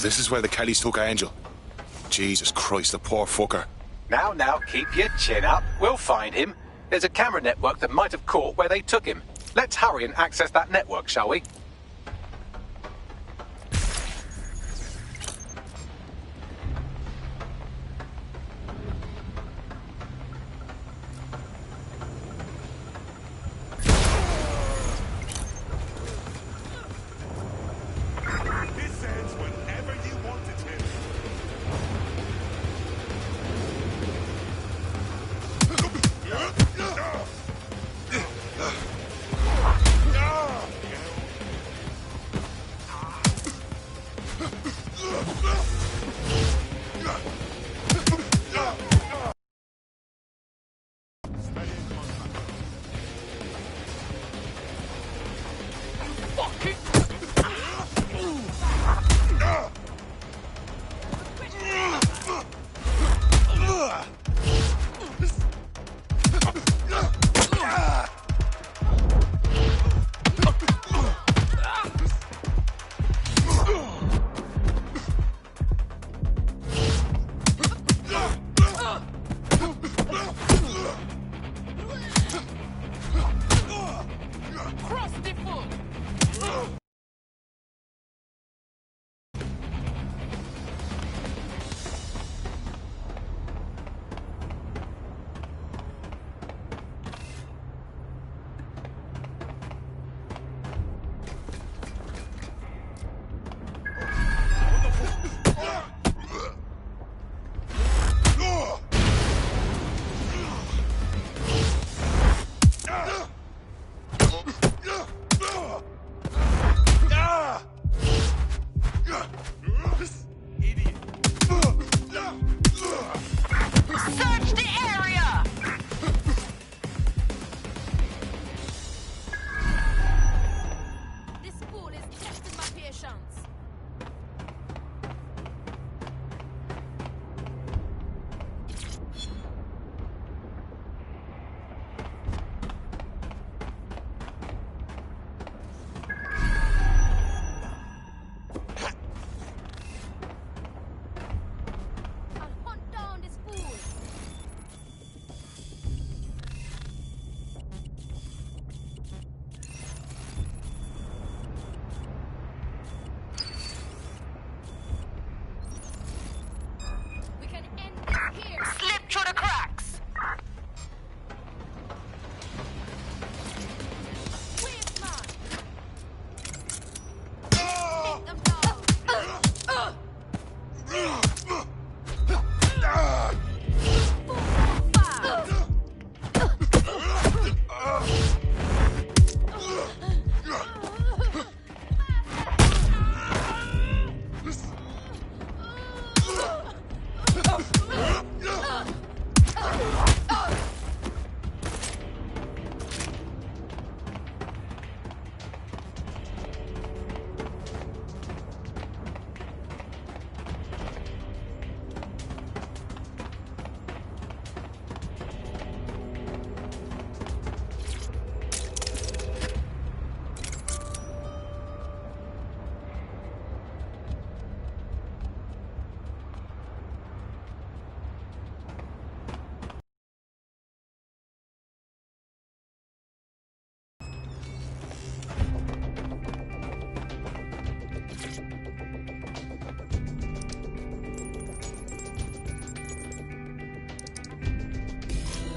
this is where the Kellys took Angel. Jesus Christ, the poor fucker. Now, keep your chin up. We'll find him. There's a camera network that might have caught where they took him. Let's hurry and access that network, shall we?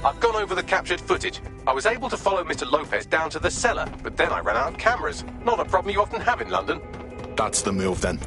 I've gone over the captured footage. I was able to follow Mr. Lopez down to the cellar, but then I ran out of cameras. Not a problem you often have in London. That's the move then.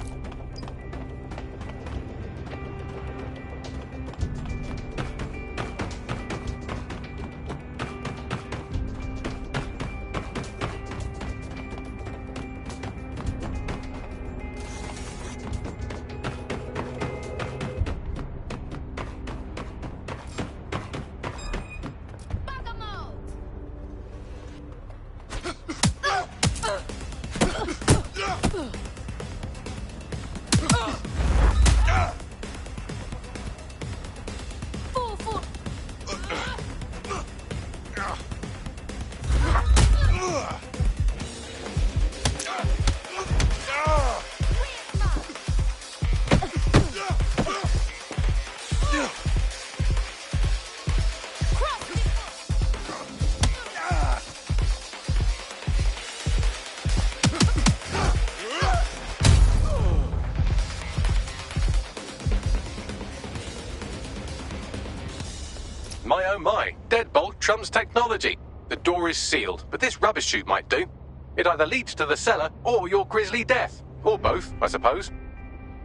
My oh my, deadbolt trumps technology. The door is sealed, but this rubbish chute might do. It either leads to the cellar or your grisly death. Or both, I suppose.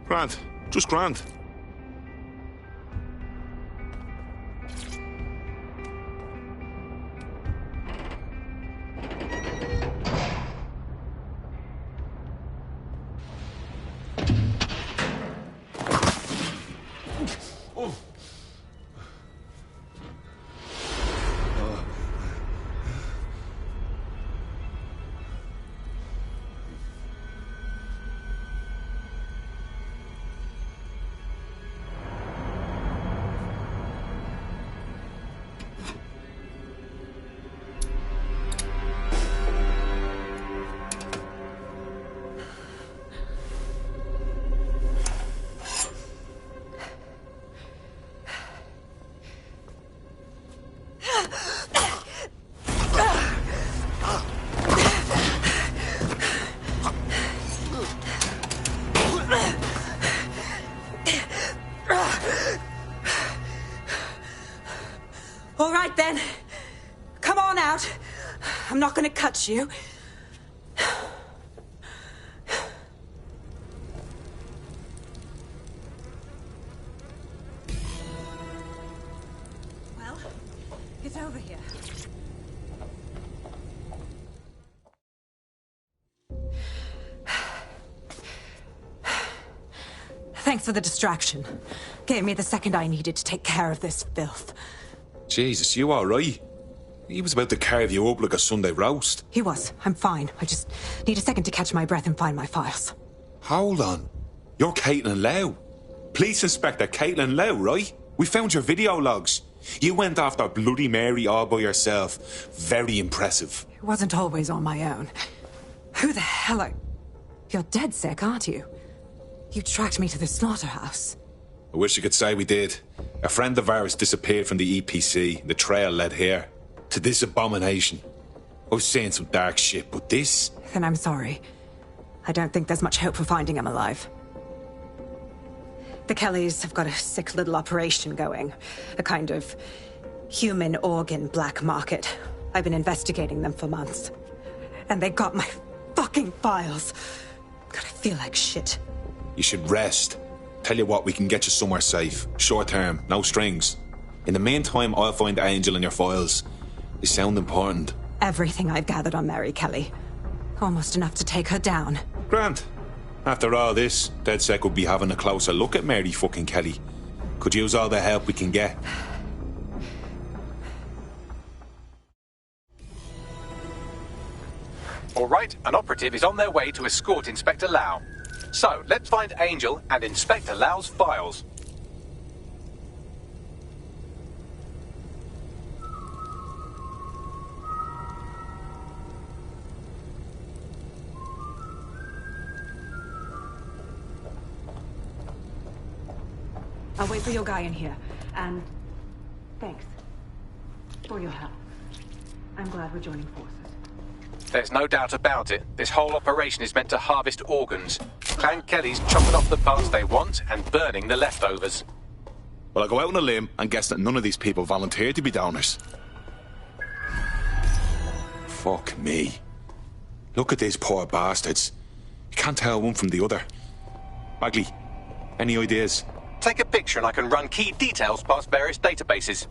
Grant. Just Grant. All right, then. Come on out. I'm not going to cut you. Well, it's over here. Thanks for the distraction. Gave me the second I needed to take care of this filth. Jesus, you alright? He was about to carve you up like a Sunday roast. He was. I'm fine. I just need a second to catch my breath and find my files. Hold on. You're Caitlin Lau. Police Inspector Caitlin Lau, right? We found your video logs. You went after Bloody Mary all by yourself. Very impressive. It wasn't always on my own. Who the hell are... You're dead sick, aren't you? You tracked me to the slaughterhouse. I wish I could say we did. A friend of ours disappeared from the EPC. The trail led here. To this abomination. I was saying some dark shit, but this... Then I'm sorry. I don't think there's much hope for finding him alive. The Kellys have got a sick little operation going. A kind of human organ black market. I've been investigating them for months. And they got my fucking files. God, I feel like shit. You should rest. Tell you what, we can get you somewhere safe. Short term, no strings. In the meantime, I'll find Angel in your files. They sound important. Everything I've gathered on Mary Kelly. Almost enough to take her down. Grant. After all this, DedSec would be having a closer look at Mary fucking Kelly. Could use all the help we can get. All right, an operative is on their way to escort Inspector Lau. So, let's find Angel and Inspector Lau's files. I'll wait for your guy in here. And thanks for your help. I'm glad we're joining forces. There's no doubt about it. This whole operation is meant to harvest organs. Clan Kelly's chopping off the parts they want and burning the leftovers. Well, I'll go out on a limb and guess that none of these people volunteered to be donors. Fuck me. Look at these poor bastards. You can't tell one from the other. Bagley, any ideas? Take a picture and I can run key details past various databases.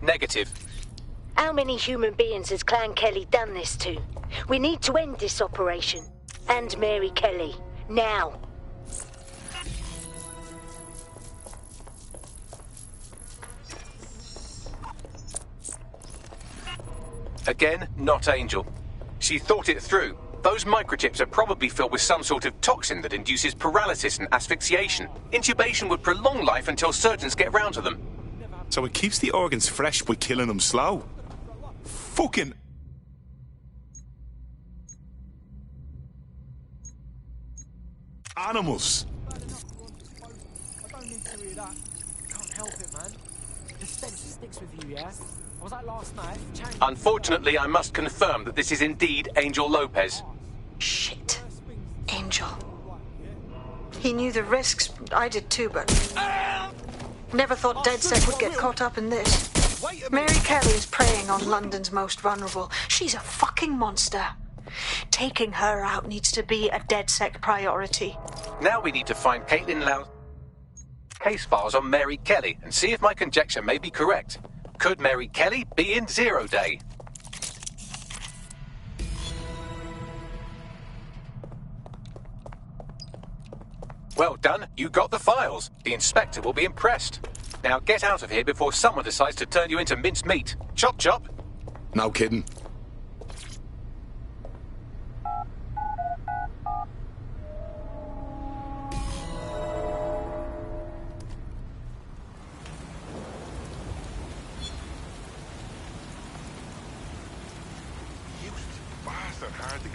Negative. How many human beings has Clan Kelly done this to? We need to end this operation. And Mary Kelly. Now. Again, not Angel. She thought it through. Those microchips are probably filled with some sort of toxin that induces paralysis and asphyxiation. Intubation would prolong life until surgeons get round to them. So it keeps the organs fresh by killing them slow. Fucking... animals. I don't need to hear that. Can't help it, man. The stench sticks with you, yeah? I was like last night. Unfortunately, I must confirm that this is indeed Angel Lopez. Shit. Angel. He knew the risks. I did too, but... Never thought DedSec would get caught up in this. Mary Kelly is preying on London's most vulnerable. She's a fucking monster. Taking her out needs to be a DedSec priority. Now we need to find Caitlin Lau's case files on Mary Kelly and see if my conjecture may be correct. Could Mary Kelly be in Zero Day? Well done, you got the files. The inspector will be impressed. Now get out of here before someone decides to turn you into minced meat. Chop chop. No kidding.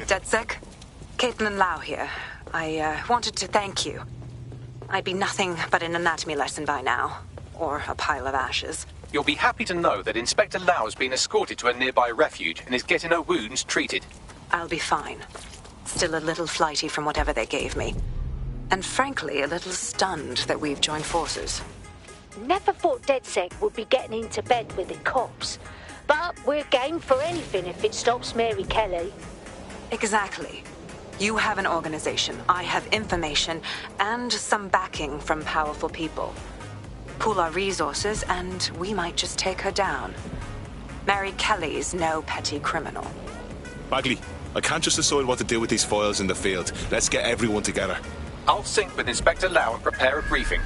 DedSec, Caitlin Lau here. I wanted to thank you. I'd be nothing but an anatomy lesson by now, or a pile of ashes. You'll be happy to know that Inspector Lau has been escorted to a nearby refuge and is getting her wounds treated. I'll be fine. Still a little flighty from whatever they gave me. And frankly, a little stunned that we've joined forces. Never thought DedSec would be getting into bed with the cops. But we're game for anything if it stops Mary Kelly. Exactly. You have an organization, I have information, and some backing from powerful people. Pool our resources, and we might just take her down. Mary Kelly's no petty criminal. Bagley, I can't just decide what to do with these files in the field. Let's get everyone together. I'll sync with Inspector Lau and prepare a briefing.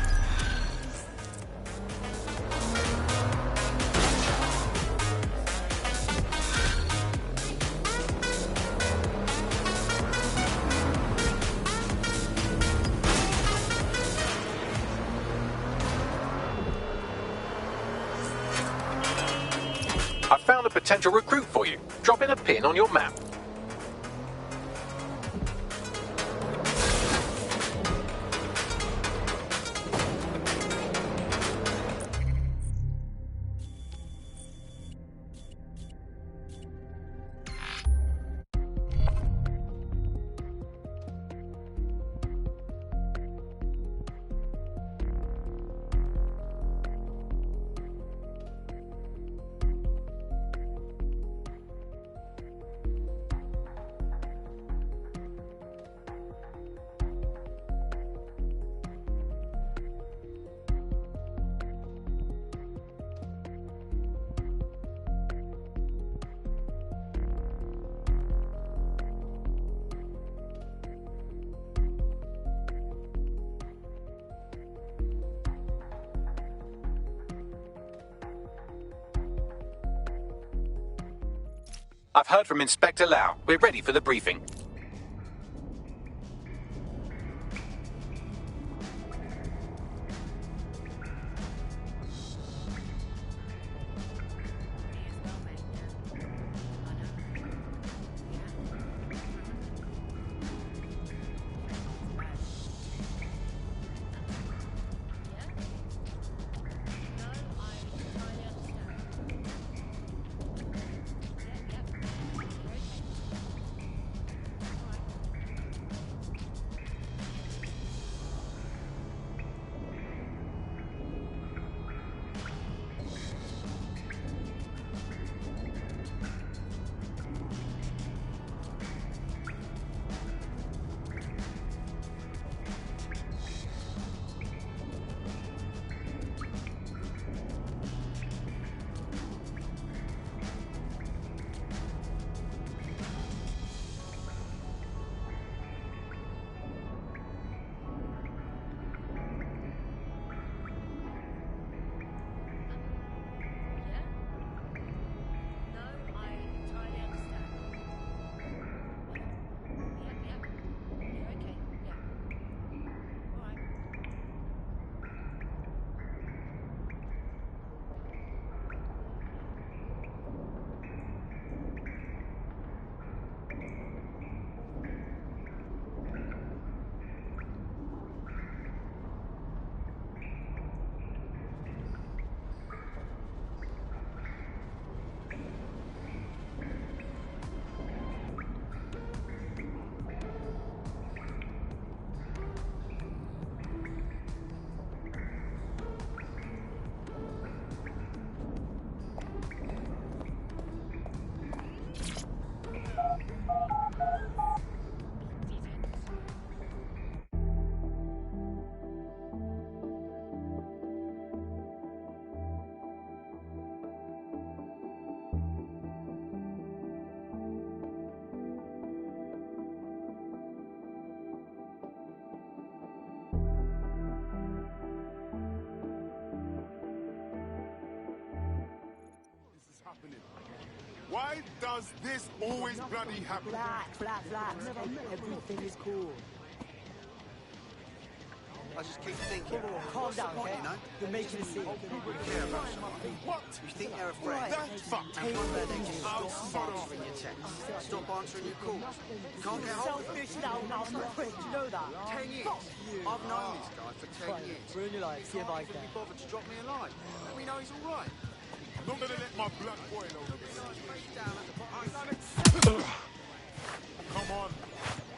I found a potential recruit for you. Drop in a pin on your map. I've heard from Inspector Lau. We're ready for the briefing. Why does this always bloody happen? Relax. Everything is cool. I just keep thinking. Calm down, okay? You know? You're making a scene. People care about something. What? You think they're afraid. That's fucked. And one day they just I'll stop sort of- answering your texts. Stop answering your calls. You can't get hold of them. Selfish now, I'm not quick, you know that? 10 years. Fuck you. I've known this guy for 10 years. Ruin your life, see if I He can. bothered to drop me a line. Let me know he's all right. I'm not gonna let my blood boil over this. Face down at the bottom. Come on.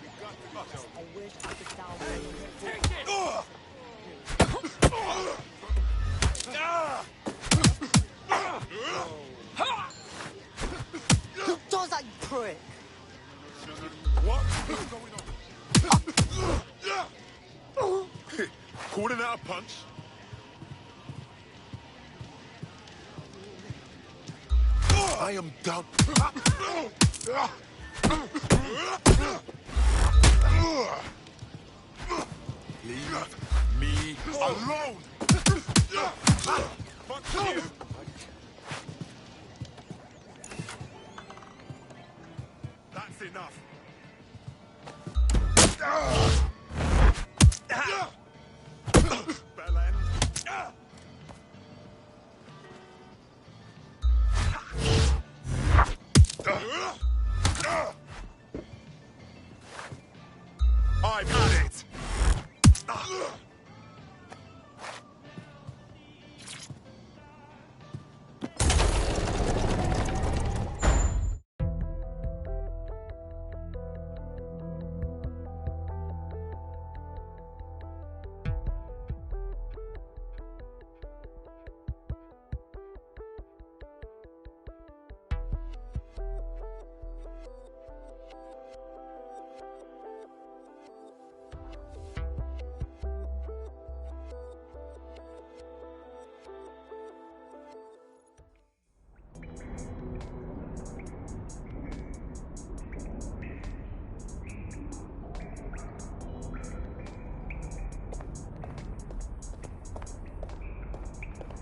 We got to go. I wish I could sound Who does that, you prick? What is going on? Calling out a punch. I am done. Leave me alone. Fuck you. That's enough. Belen. I've had it.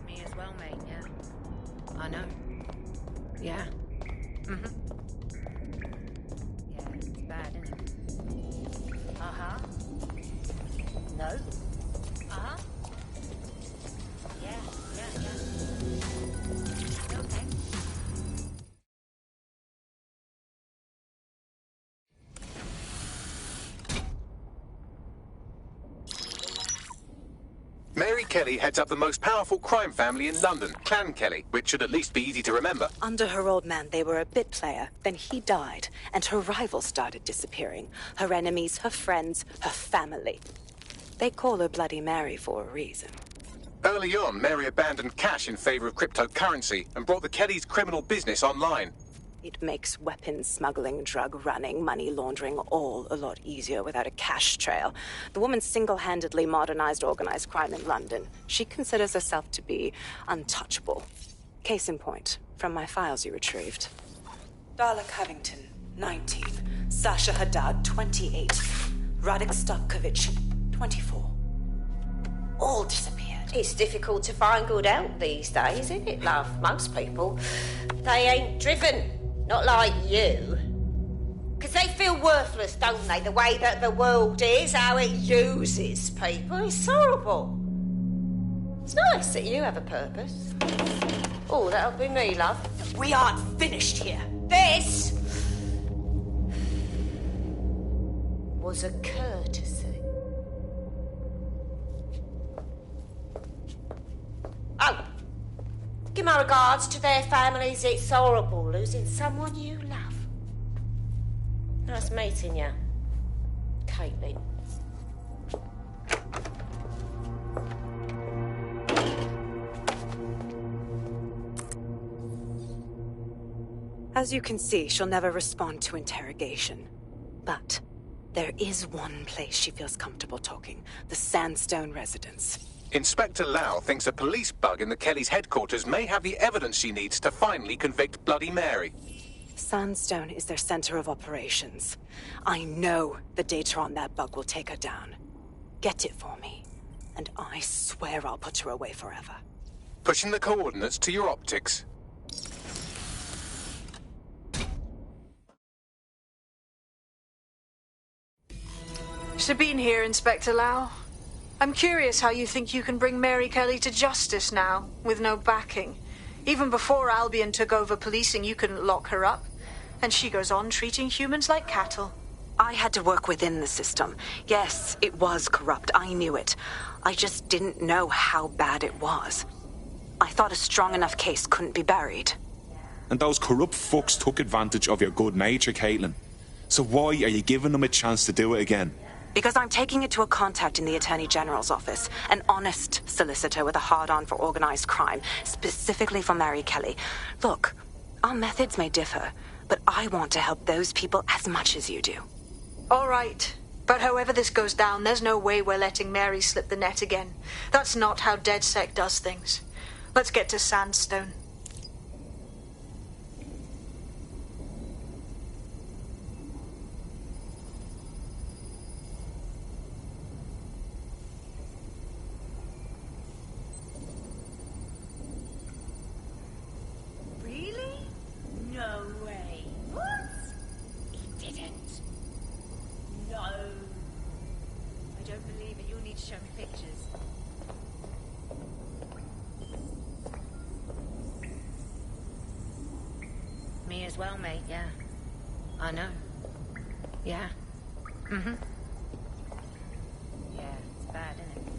Me as well, mate, yeah. I know. Yeah. Mm-hmm. Yeah, it's bad, isn't it? Uh-huh. No. Uh-huh. Yeah. Okay. Mary Kelly heads up the most powerful crime family in London, Clan Kelly, which should at least be easy to remember. Under her old man, they were a bit player. Then he died, and her rivals started disappearing. Her enemies, her friends, her family. They call her Bloody Mary for a reason. Early on, Mary abandoned cash in favor of cryptocurrency and brought the Kellys' criminal business online. It makes weapons smuggling, drug running, money laundering all a lot easier without a cash trail. The woman single-handedly modernized organized crime in London. She considers herself to be untouchable. Case in point, from my files you retrieved. Darla Covington, 19. Sasha Haddad, 28. Radek Stopkovich, 24. All disappeared. It's difficult to find good help these days, isn't it, love? Most people, they ain't driven. Not like you. Because they feel worthless, don't they? The way that the world is, how it uses people. It's horrible. It's nice that you have a purpose. Oh, that'll be me, love. We aren't finished here. This was a courtesy. Oh, give my regards to their families. It's horrible losing someone you love. Nice meeting you, Caitlin. As you can see, she'll never respond to interrogation. But there is one place she feels comfortable talking. The Sandstone residence. Inspector Lau thinks a police bug in the Kellys' headquarters may have the evidence she needs to finally convict Bloody Mary. Sandstone is their center of operations. I know the data on that bug will take her down. Get it for me, and I swear I'll put her away forever. Pushing the coordinates to your optics. Sabine here, Inspector Lau. I'm curious how you think you can bring Mary Kelly to justice now, with no backing. Even before Albion took over policing, you couldn't lock her up. And she goes on treating humans like cattle. I had to work within the system. Yes, it was corrupt. I knew it. I just didn't know how bad it was. I thought a strong enough case couldn't be buried. And those corrupt fucks took advantage of your good nature, Caitlin. So why are you giving them a chance to do it again? Because I'm taking it to a contact in the Attorney General's office. An honest solicitor with a hard-on for organized crime, specifically for Mary Kelly. Look, our methods may differ, but I want to help those people as much as you do. All right. But however this goes down, there's no way we're letting Mary slip the net again. That's not how DedSec does things. Let's get to Sandstone. Really? No way. What? He didn't. No. I don't believe it. You'll need to show me pictures. Me as well, mate, yeah. I know. Yeah. Mm-hmm. Yeah, it's bad, isn't it?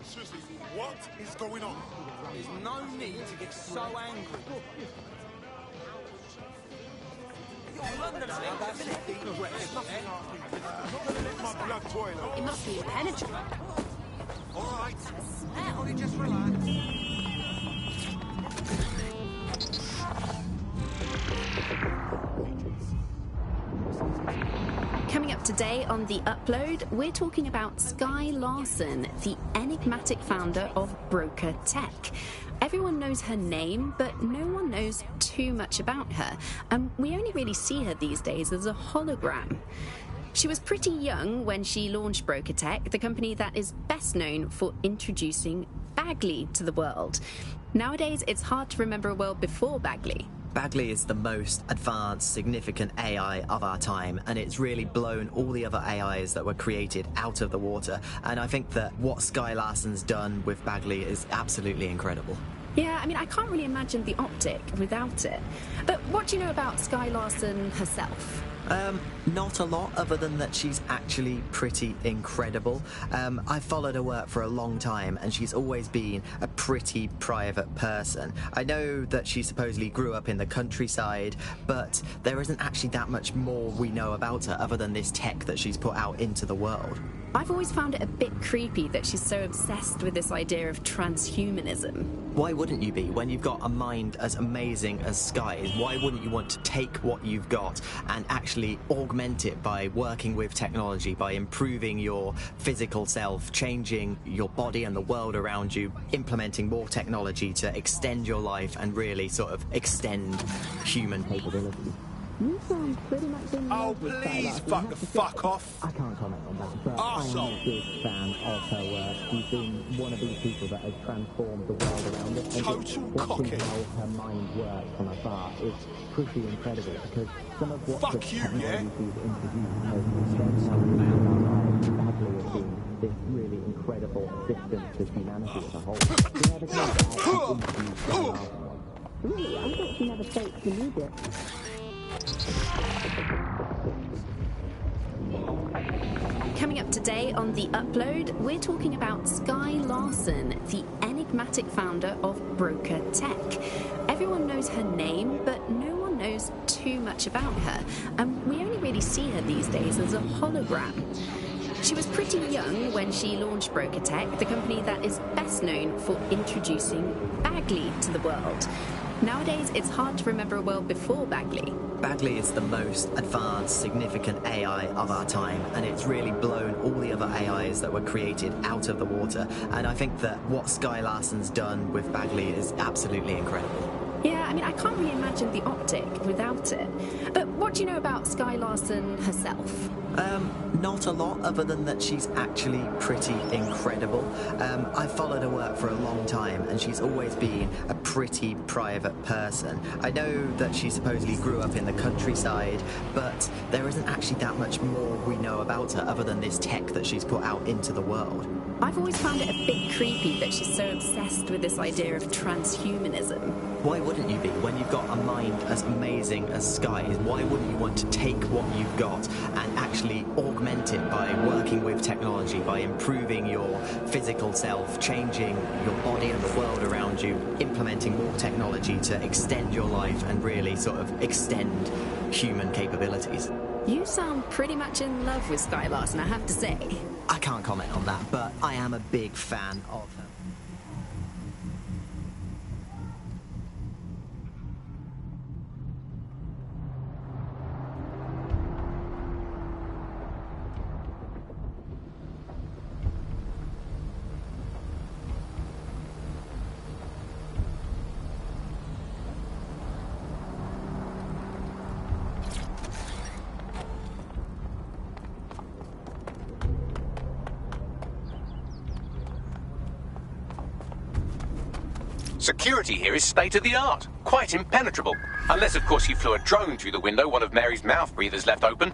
Seriously, what is going on? There's no need to get so angry. You're London now, that's it. There's nothing I'm not gonna let my blood boil. It must be impenetrable. All right. Ollie, just relax. Coming up today on The Upload, we're talking about Skye Larson, the enigmatic founder of Broker Tech. Everyone knows her name, but no one knows too much about her, and we only really see her these days as a hologram. She was pretty young when she launched Broker Tech, the company that is best known for introducing Bagley to the world. Nowadays, it's hard to remember a world before Bagley. Bagley is the most advanced, significant AI of our time, and it's really blown all the other AIs that were created out of the water. And I think that what Skye Larson's done with Bagley is absolutely incredible. Yeah, I mean, I can't really imagine the optic without it. But what do you know about Skye Larson herself? Not a lot, other than that she's actually pretty incredible. I've followed her work for a long time, and she's always been a pretty private person. I know that she supposedly grew up in the countryside, but there isn't actually that much more we know about her other than this tech that she's put out into the world. I've always found it a bit creepy that she's so obsessed with this idea of transhumanism. Why wouldn't you be? When you've got a mind as amazing as Skye's, why wouldn't you want to take what you've got and actually augment it by working with technology, by improving your physical self, changing your body and the world around you, implementing more technology to extend your life and really sort of extend human capability? You sound pretty much in love with Skye Larson. Fuck off. I can't comment on that, but I am a big fan of her work. She's been one of these people that has transformed the world around us. And watching how her mind works from afar is pretty incredible, because some of what the technology she's introduced has changed how we live our lives. Bagley has been this really incredible assistance to humanity as a whole. She never came to actually introduce Skye Larson. Really? I thought she never spoke to the media. Coming up today on The Upload, we're talking about Skye Larson, the enigmatic founder of Broker Tech. Everyone knows her name, but no one knows too much about her, and we only really see her these days as a hologram. She was pretty young when she launched Broker Tech, the company that is best known for introducing Bagley to the world. Nowadays, it's hard to remember a world before Bagley. Bagley is the most advanced, significant AI of our time, and it's really blown all the other AIs that were created out of the water. And I think that what Skye Larson's done with Bagley is absolutely incredible. Yeah, I mean, I can't really imagine the optic without it. But what do you know about Skye Larson herself? Not a lot, other than that she's actually pretty incredible. I've followed her work for a long time, and she's always been a pretty private person. I know that she supposedly grew up in the countryside, but there isn't actually that much more we know about her other than this tech that she's put out into the world. I've always found it a bit creepy that she's so obsessed with this idea of transhumanism. Why wouldn't you be? When you've got a mind as amazing as Skye's, why wouldn't you want to take what you've got and actually augment it by working with technology, by improving your physical self, changing your body and the world around you, implementing more technology to extend your life and really sort of extend human capabilities? You sound pretty much in love with Skye Larson, I have to say. I can't comment on that, but I am a big fan of her. Security here is state-of-the-art, quite impenetrable. Unless, of course, you flew a drone through the window one of Mary's mouth breathers left open.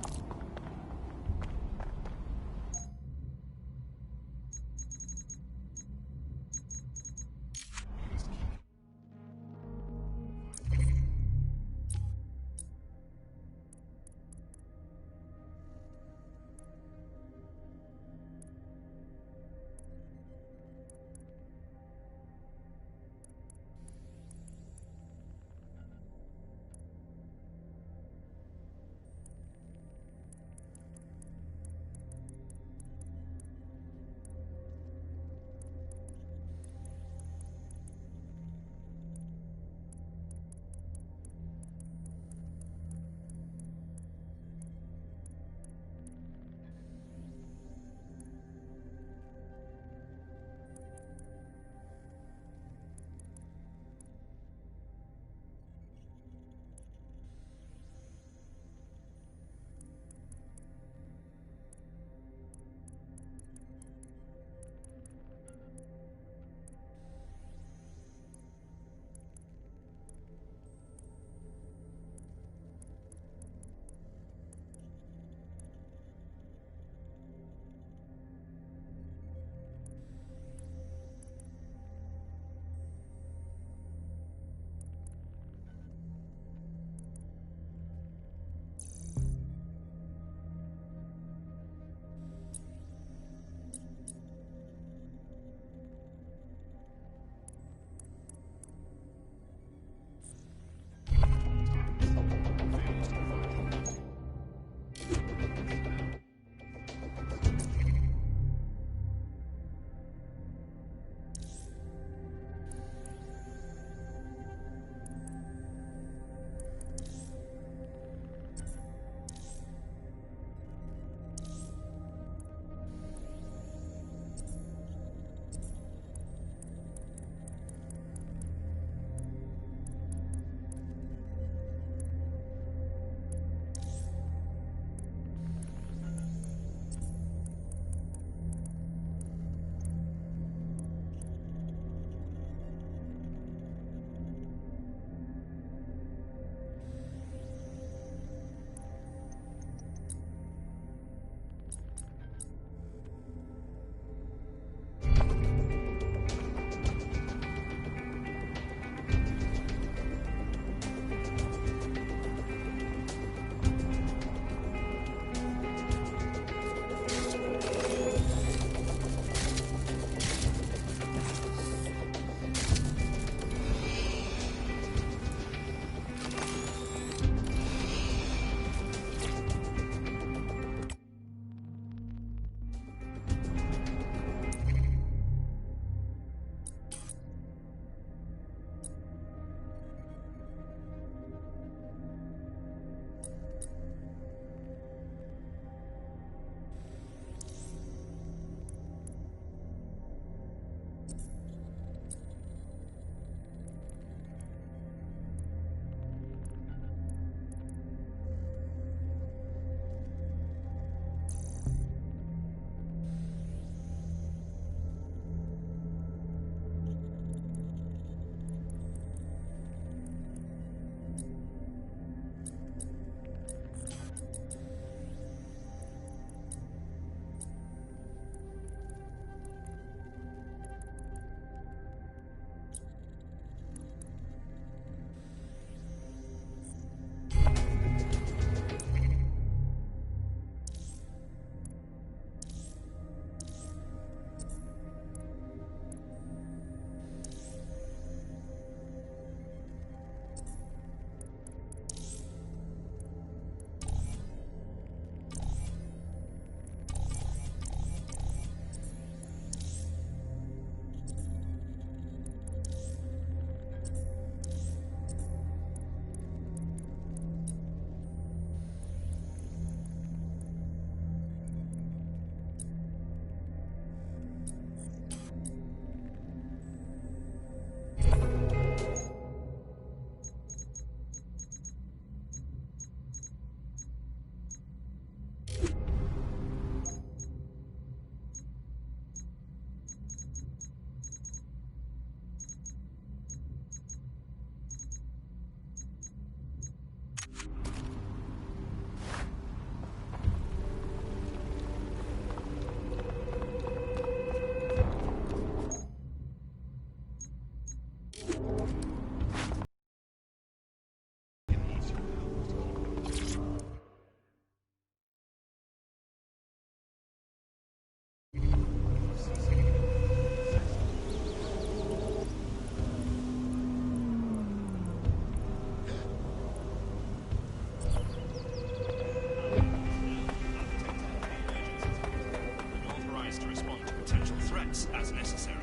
threats as necessary.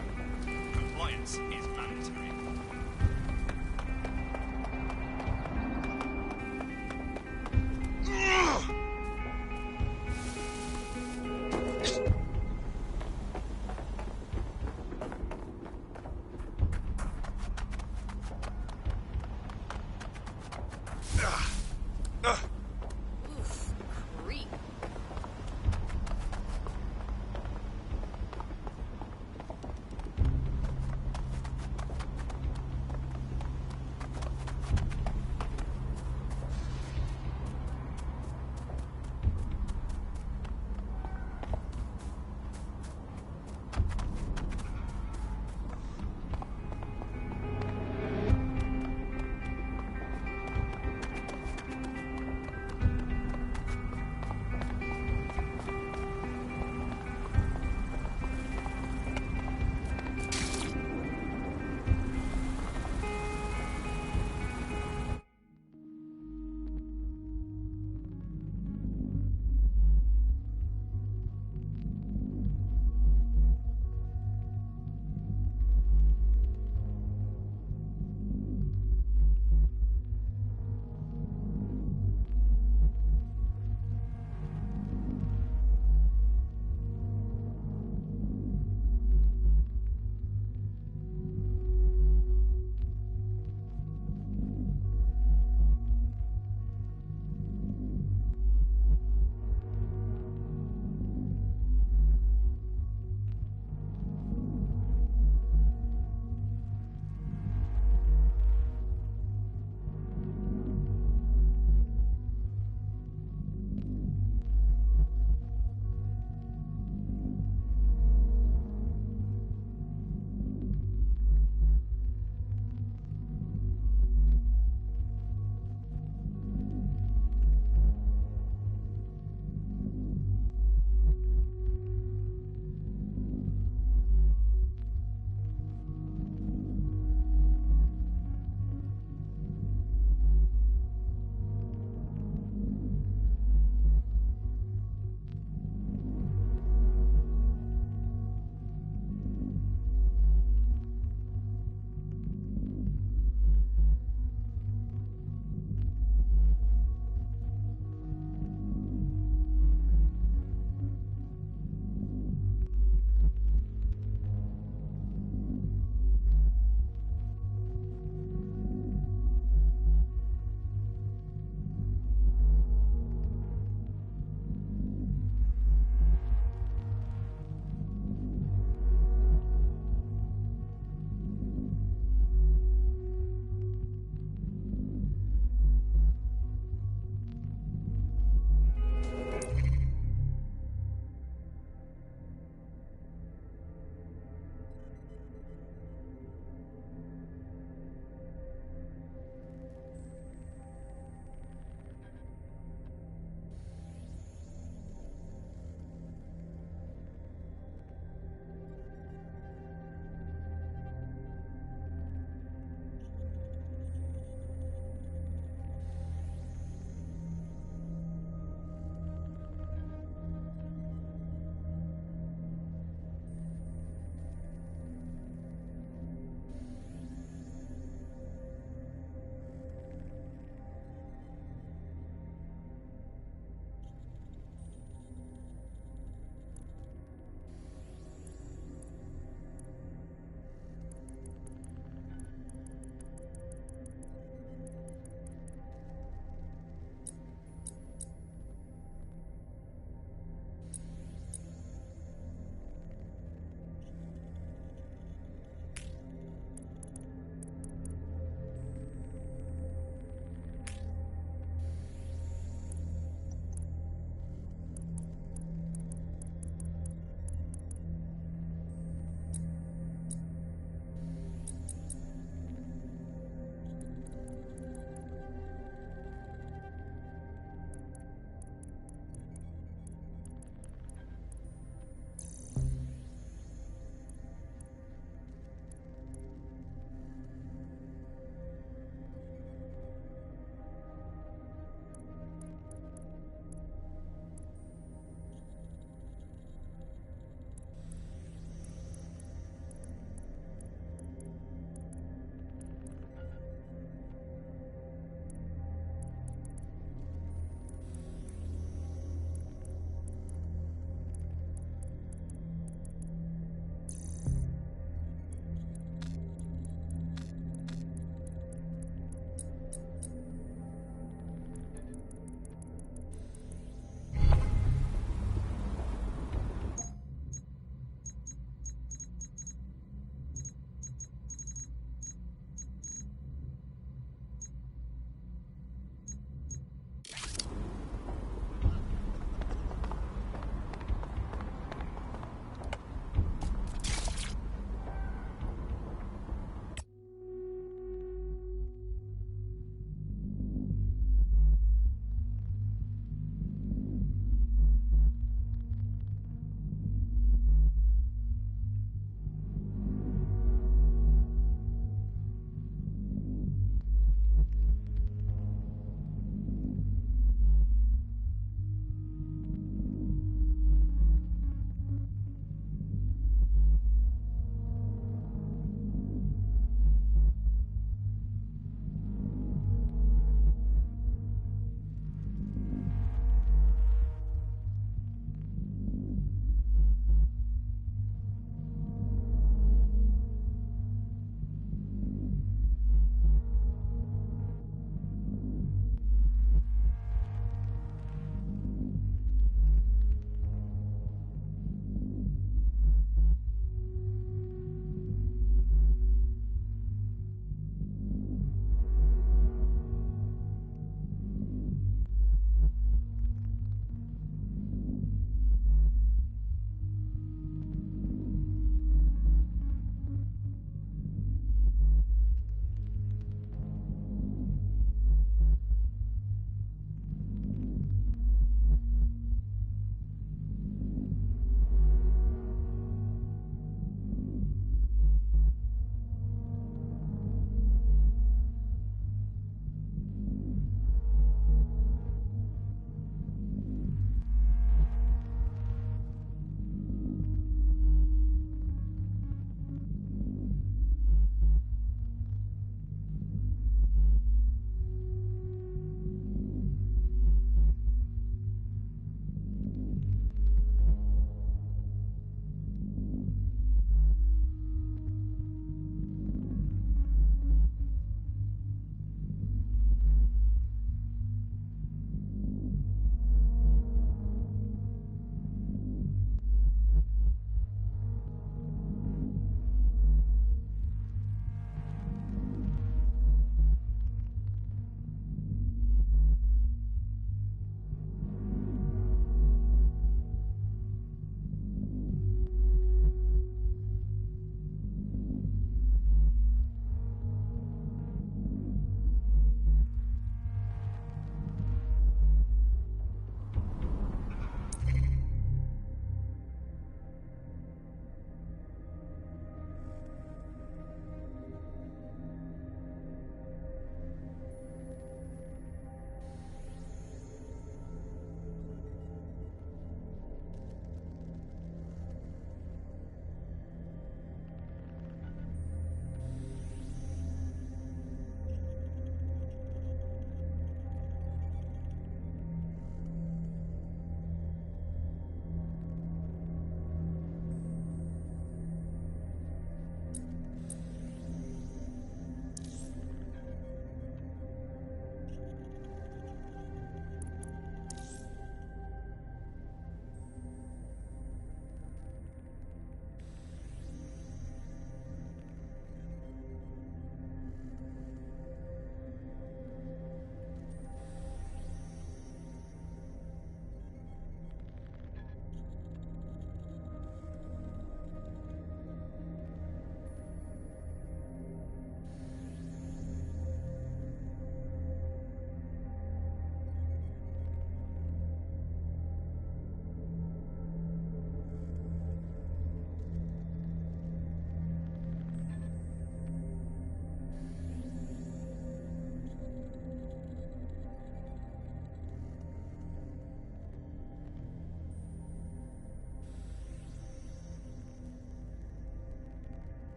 Compliance is mandatory.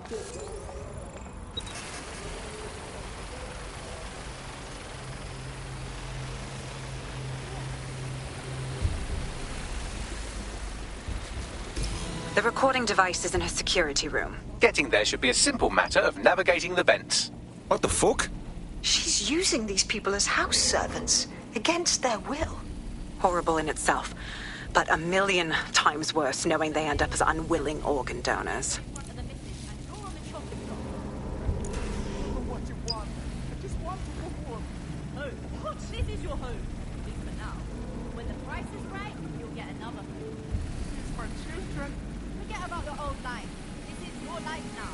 The recording device is in her security room. Getting there should be a simple matter of navigating the vents. What the fuck? She's using these people as house servants, against their will. Horrible in itself, but a million times worse knowing they end up as unwilling organ donors. This is your home. At least for now. When the price is right, you'll get another home. It's for children. Forget about your old life. This is your life now.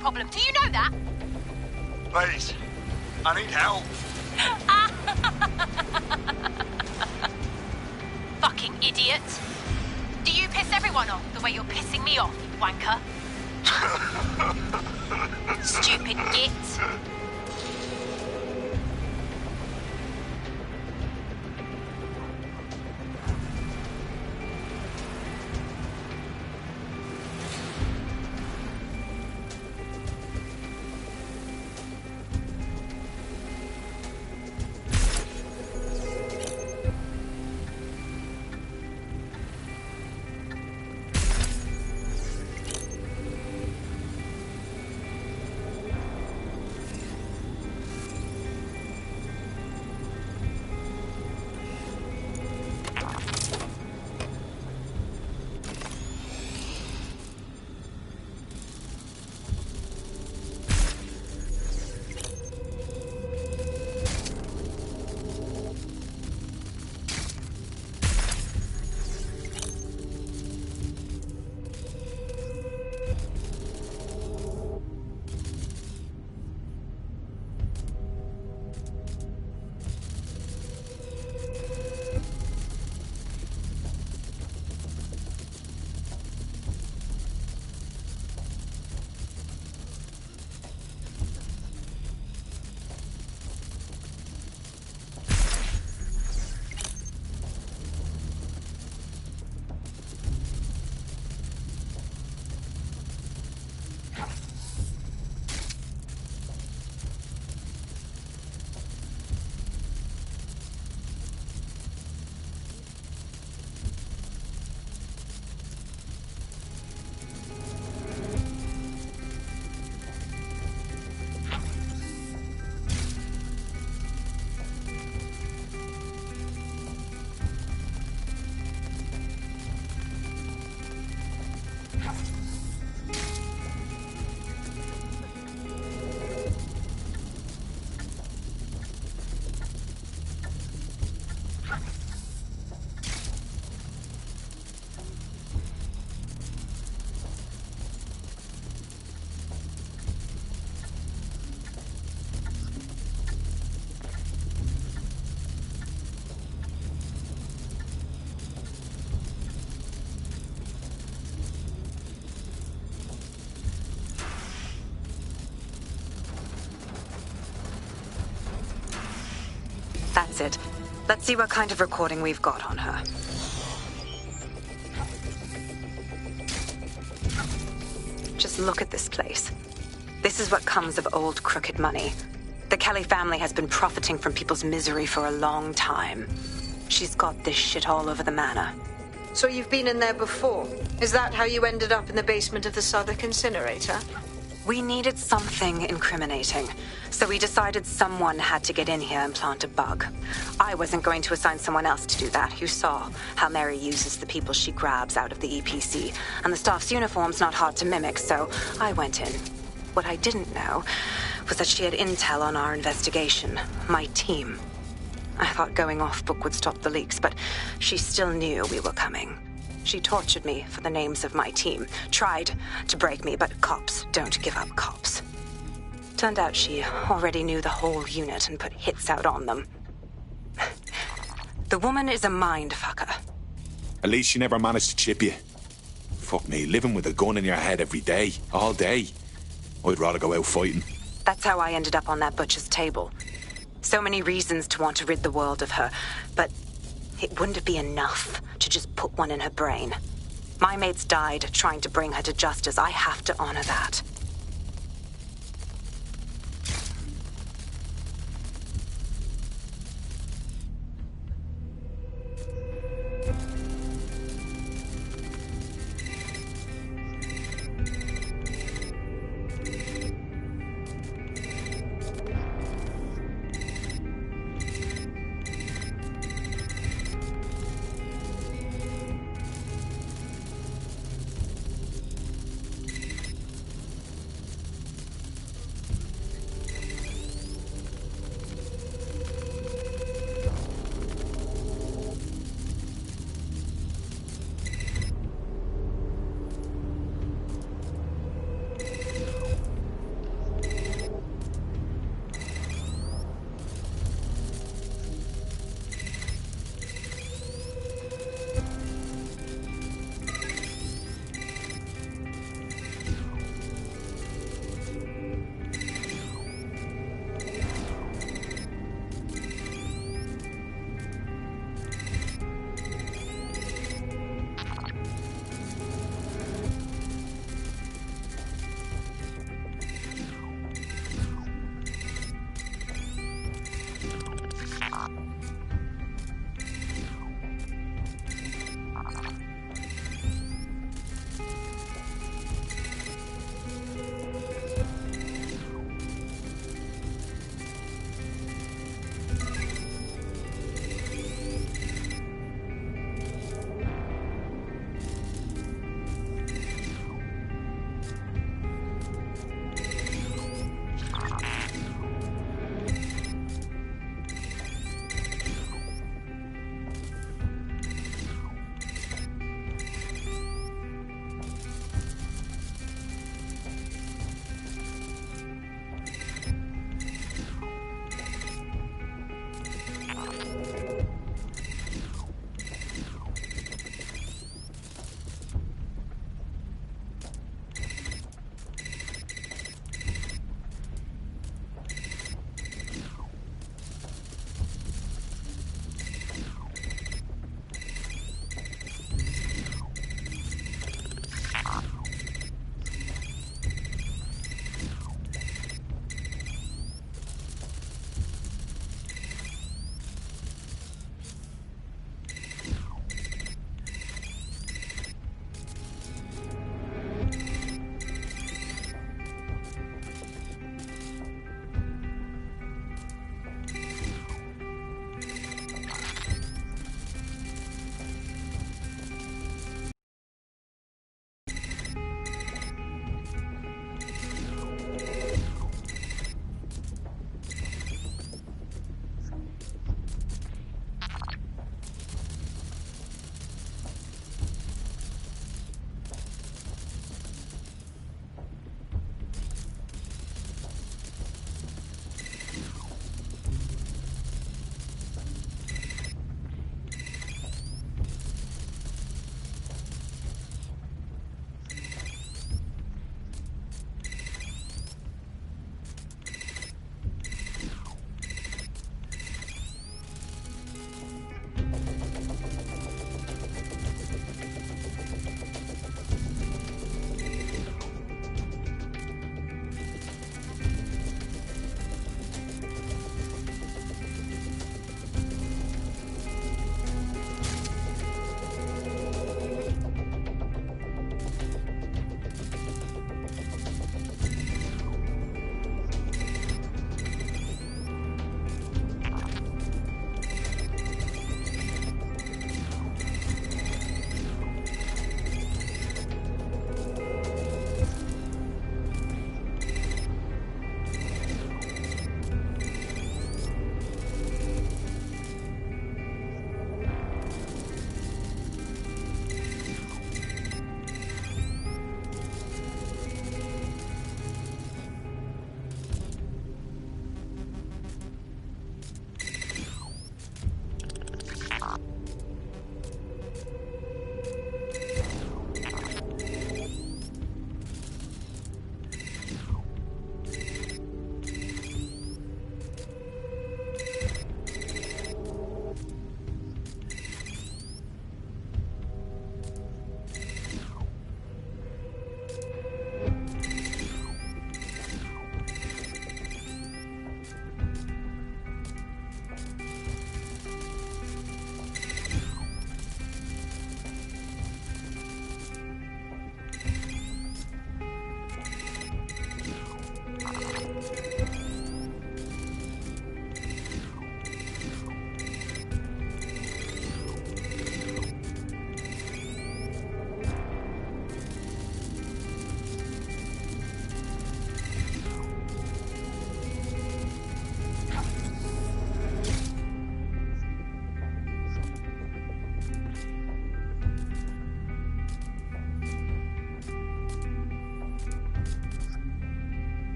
Problem. Do you know that? Please, I need help. Fucking idiot. Do you piss everyone off the way you're pissing me off, you wanker? Stupid git. That's it. Let's see what kind of recording we've got on her. Just look at this place. This is what comes of old crooked money. The Kelly family has been profiting from people's misery for a long time. She's got this shit all over the manor. So you've been in there before? Is that how you ended up in the basement of the Southwark incinerator? We needed something incriminating, so we decided someone had to get in here and plant a bug. I wasn't going to assign someone else to do that. You saw how Mary uses the people she grabs out of the EPC, and the staff's uniform's not hard to mimic, so I went in. What I didn't know was that she had intel on our investigation, my team. I thought going off book would stop the leaks, but she still knew we were coming. She tortured me for the names of my team, tried to break me, but cops don't give up cops. Turned out she already knew the whole unit and put hits out on them. The woman is a mind fucker. At least she never managed to chip you. Fuck me, living with a gun in your head every day, all day. I'd rather go out fighting. That's how I ended up on that butcher's table. So many reasons to want to rid the world of her, but it wouldn't be enough to just put one in her brain. My mates died trying to bring her to justice. I have to honor that.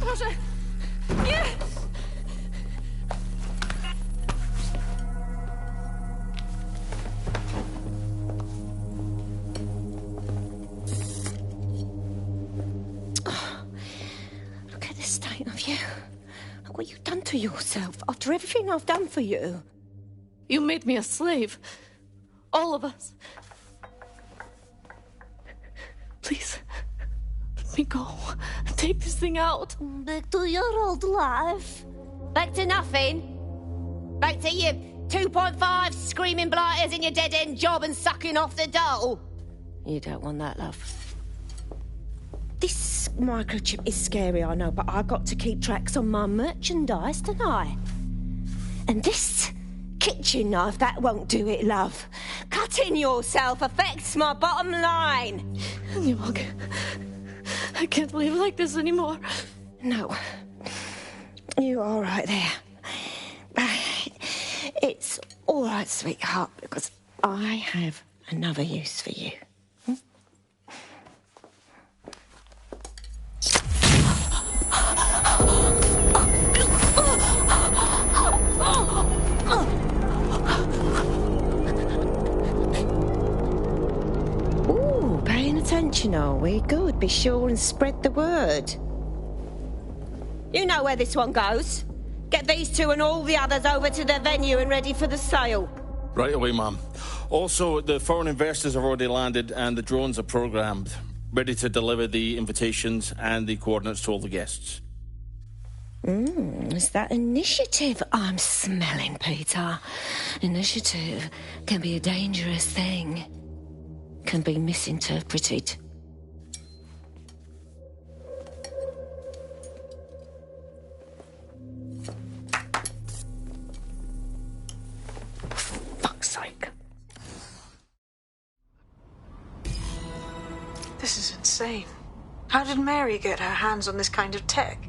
Proszę! Nie! Look at the state of you. Look what you've done to yourself after everything I've done for you. You made me a slave. All of us. Please, let me go. Take this thing out. Back to your old life. Back to nothing. Back to you 2.5 screaming blighters in your dead-end job and sucking off the dole. You don't want that, love. This microchip is scary, I know, but I've got to keep tracks on my merchandise, don't I? And this kitchen knife, that won't do it, love. Cutting yourself affects my bottom line. I can't live like this anymore. No. You're all right there. It's all right, sweetheart, because I have another use for you. Ooh, paying attention, are we? Good. Be sure and spread the word. You know where this one goes. Get these two and all the others over to their venue and ready for the sale. Right away, Ma'am. Also, the foreign investors have already landed and the drones are programmed. ready to deliver the invitations and the coordinates to all the guests. Is that initiative I'm smelling, Peter? Initiative can be a dangerous thing. Can be misinterpreted. Fuck's sake. This is insane. How did Mary get her hands on this kind of tech?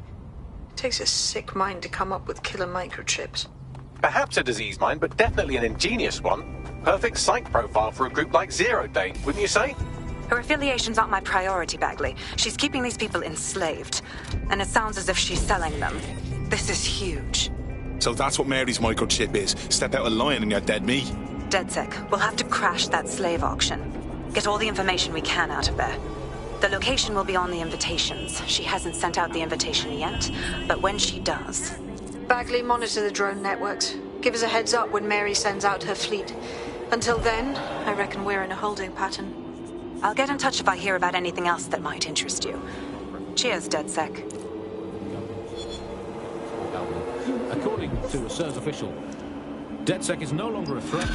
It takes a sick mind to come up with killer microchips. Perhaps a disease mind, but definitely an ingenious one. Perfect psych profile for a group like Zero Day, wouldn't you say? Her affiliations aren't my priority, Bagley. She's keeping these people enslaved. And it sounds as if she's selling them. This is huge. So that's what Mary's microchip is. Step out of line and you're dead meat. DedSec, we'll have to crash that slave auction. Get all the information we can out of there. The location will be on the invitations. She hasn't sent out the invitation yet, but when she does... Bagley, monitor the drone networks. Give us a heads up when Mary sends out her fleet. Until then, I reckon we're in a holding pattern. I'll get in touch if I hear about anything else that might interest you. Cheers, DedSec. According to a SIRS official, DedSec is no longer a threat,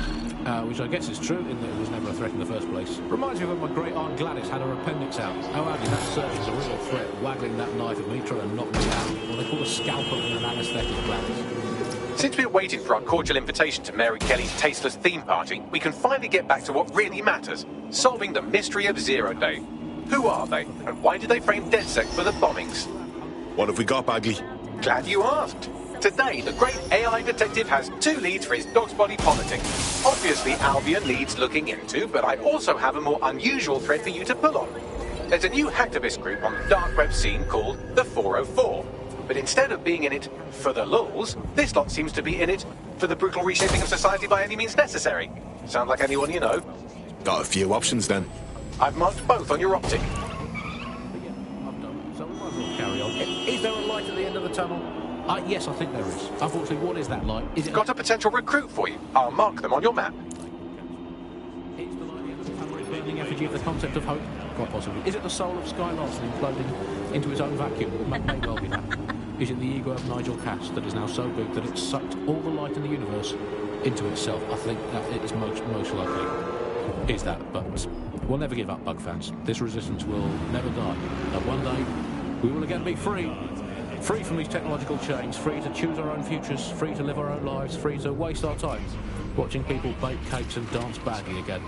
which I guess is true in that it was never a threat in the first place. Reminds me of when my great aunt Gladys had her appendix out. Oh, Andy, that surgeon's a real threat, waggling that knife at me, trying to knock me out. Well, they call a scalpel and an anaesthetic, Gladys. Since we're waiting for our cordial invitation to Mary Kelly's tasteless theme party, we can finally get back to what really matters, solving the mystery of Zero Day. Who are they, and why did they frame DedSec for the bombings? What have we got, Bagley? Glad you asked. Today, the great AI detective has 2 leads for his dog's body politics. Obviously, Albion needs looking into, but I also have a more unusual thread for you to pull on. There's a new hacktivist group on the dark web scene called the 404. But instead of being in it for the lulz, this lot seems to be in it for the brutal reshaping of society by any means necessary. Sound like anyone you know? Got a few options then. I've marked both on your optic. Carry on. Is there a light at the end of the tunnel? Yes, I think there is. Unfortunately, what is that light? Is it got a potential recruit for you? I'll mark them on your map. Is the light at the end of the tunnel a burning effigy of the concept of hope? Quite possibly. Is it the soul of Sky Larson imploding into its own vacuum? May well be that. Is it the ego of Nigel Cass that is now so big that it's sucked all the light in the universe into itself? I think that it is most likely. Is that, but we'll never give up, Bug fans. This resistance will never die. And one day, we will again be free. Free from these technological chains, free to choose our own futures, free to live our own lives, free to waste our time watching people bake cakes and dance badly again.